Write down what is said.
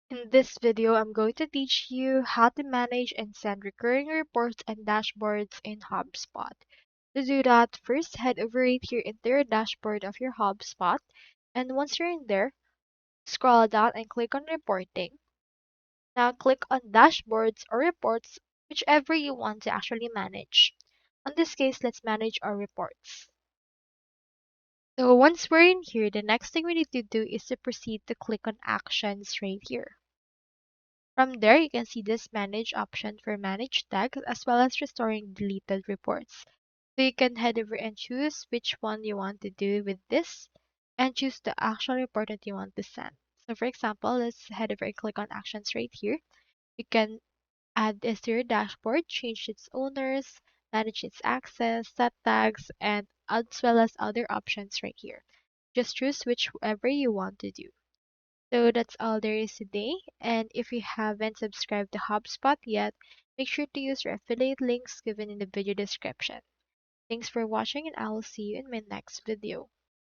In this video, I'm going to teach you how to manage and send recurring reports and dashboards in HubSpot. To do that, first head over right here into your dashboard of your HubSpot. And once you're in there, scroll down and click on reporting. Now click on dashboards or reports, whichever you want to actually manage. In this case, let's manage our reports. So once we're in here, the next thing we need to do is to proceed to click on actions right here. From there, you can see this manage option for manage tags as well as restoring deleted reports. So you can head over and choose which one you want to do with this and choose the actual report that you want to send. So for example, let's head over and click on actions right here. You can add this to your dashboard, change its owners, manage its access, set tags, and as well as other options right here. Just choose whichever you want to do. So that's all there is today. And if you haven't subscribed to HubSpot yet, make sure to use your affiliate links given in the video description. Thanks for watching and I will see you in my next video.